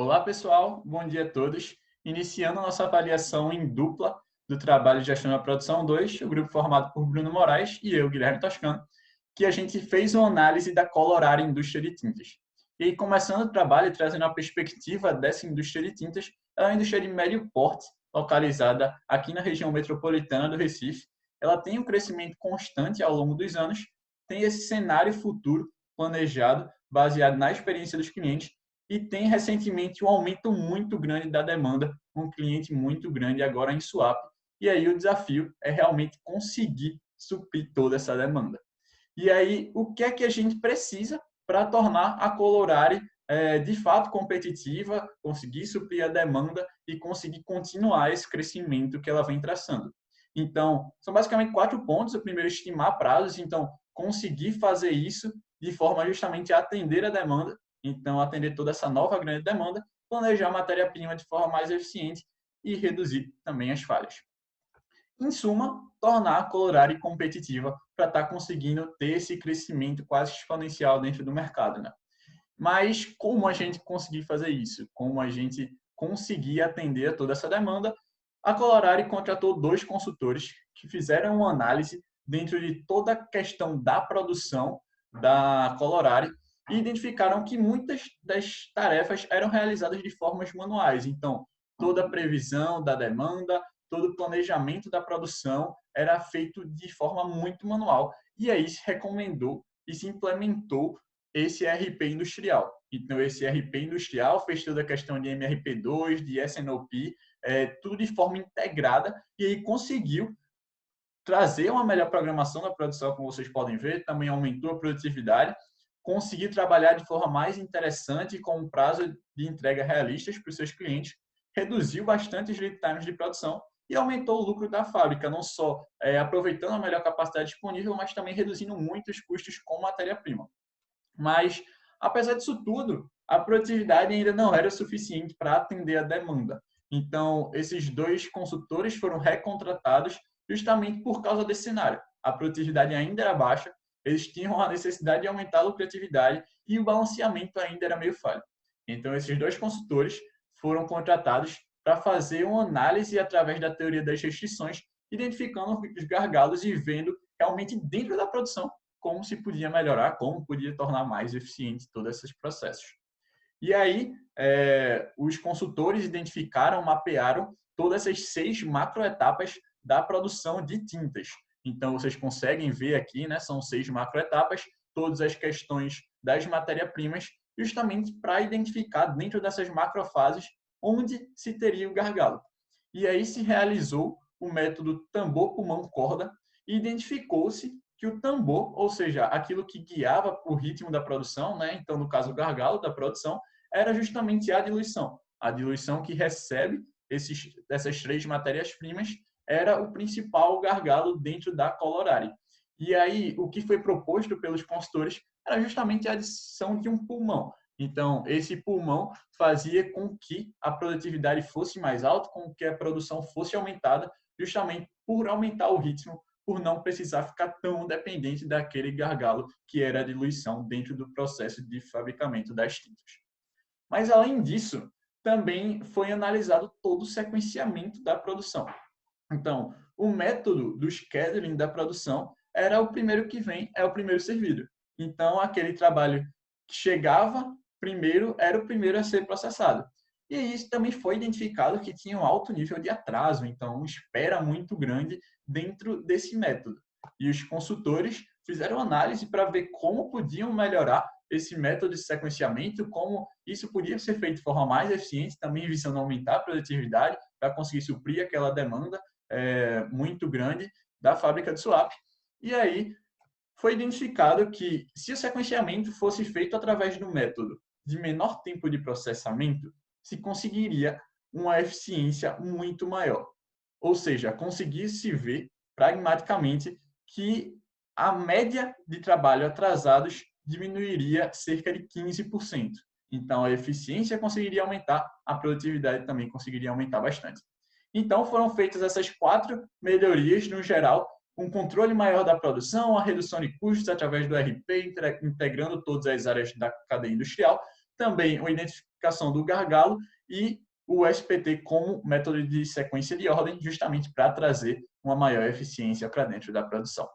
Olá, pessoal. Bom dia a todos. Iniciando a nossa avaliação em dupla do trabalho de Gestão da Produção 2, o grupo formado por Bruno Moraes e eu, Guilherme Toscano, que a gente fez uma análise da Colorare Indústria de Tintas. E aí, começando o trabalho, trazendo a perspectiva dessa indústria de tintas, ela é uma indústria de médio porte, localizada aqui na região metropolitana do Recife. Ela tem um crescimento constante ao longo dos anos, tem esse cenário futuro planejado, baseado na experiência dos clientes, e tem recentemente um aumento muito grande da demanda, um cliente muito grande agora em Suape. E aí o desafio é realmente conseguir suprir toda essa demanda. E aí, o que é que a gente precisa para tornar a Colorare de fato competitiva, conseguir suprir a demanda e conseguir continuar esse crescimento que ela vem traçando? Então, são basicamente 4 pontos. O primeiro, estimar prazos. Então, conseguir fazer isso de forma justamente a atender a demanda. Então, atender toda essa nova grande demanda, planejar a matéria-prima de forma mais eficiente e reduzir também as falhas. Em suma, tornar a Colorare competitiva para estar conseguindo ter esse crescimento quase exponencial dentro do mercado, né? Mas como a gente conseguir fazer isso? Como a gente conseguir atender a toda essa demanda? A Colorare contratou 2 consultores que fizeram uma análise dentro de toda a questão da produção da Colorare e identificaram que muitas das tarefas eram realizadas de formas manuais. Então, toda a previsão da demanda, todo o planejamento da produção era feito de forma muito manual. E aí se recomendou e se implementou esse ERP industrial. Então, esse ERP industrial fez toda a questão de MRP2, de SNOP, tudo de forma integrada, e aí conseguiu trazer uma melhor programação da produção, como vocês podem ver, também aumentou a produtividade, conseguir trabalhar de forma mais interessante, com um prazo de entrega realistas para os seus clientes, reduziu bastante os lead times de produção e aumentou o lucro da fábrica, não só aproveitando a melhor capacidade disponível, mas também reduzindo muito os custos com matéria-prima. Mas, apesar disso tudo, a produtividade ainda não era suficiente para atender a demanda. Então, esses 2 consultores foram recontratados justamente por causa desse cenário. A produtividade ainda era baixa, eles tinham a necessidade de aumentar a lucratividade e o balanceamento ainda era meio falho. Então, esses 2 consultores foram contratados para fazer uma análise através da teoria das restrições, identificando os gargalos e vendo realmente dentro da produção como se podia melhorar, como podia tornar mais eficiente todos esses processos. E aí, os consultores identificaram, mapearam todas essas 6 macroetapas da produção de tintas. Então, vocês conseguem ver aqui, né, são 6 macroetapas, todas as questões das matérias-primas, justamente para identificar dentro dessas macrofases onde se teria o gargalo. E aí se realizou o método tambor-pulmão-corda e identificou-se que o tambor, ou seja, aquilo que guiava o ritmo da produção, né? Então, no caso, o gargalo da produção, era justamente a diluição. A diluição que recebe essas 3 matérias-primas era o principal gargalo dentro da Colorare. E aí, o que foi proposto pelos consultores era justamente a adição de um pulmão. Então, esse pulmão fazia com que a produtividade fosse mais alta, com que a produção fosse aumentada, justamente por aumentar o ritmo, por não precisar ficar tão dependente daquele gargalo que era a diluição dentro do processo de fabricamento das tintas. Mas, além disso, também foi analisado todo o sequenciamento da produção. Então, o método do scheduling da produção era o primeiro que vem, é o primeiro servido. Então, aquele trabalho que chegava primeiro era o primeiro a ser processado. E isso também foi identificado que tinha um alto nível de atraso, então uma espera muito grande dentro desse método. E os consultores fizeram análise para ver como podiam melhorar esse método de sequenciamento, como isso podia ser feito de forma mais eficiente, também visando aumentar a produtividade para conseguir suprir aquela demanda muito grande da fábrica de Suape. E aí foi identificado que se o sequenciamento fosse feito através do método de menor tempo de processamento, se conseguiria uma eficiência muito maior. Ou seja, conseguir-se ver pragmaticamente que a média de trabalho atrasados diminuiria cerca de 15%. Então, a eficiência conseguiria aumentar, a produtividade também conseguiria aumentar bastante. Então, foram feitas essas 4 melhorias, no geral, um controle maior da produção, a redução de custos através do ERP, integrando todas as áreas da cadeia industrial, também a identificação do gargalo e o SPT como método de sequência de ordem, justamente para trazer uma maior eficiência para dentro da produção.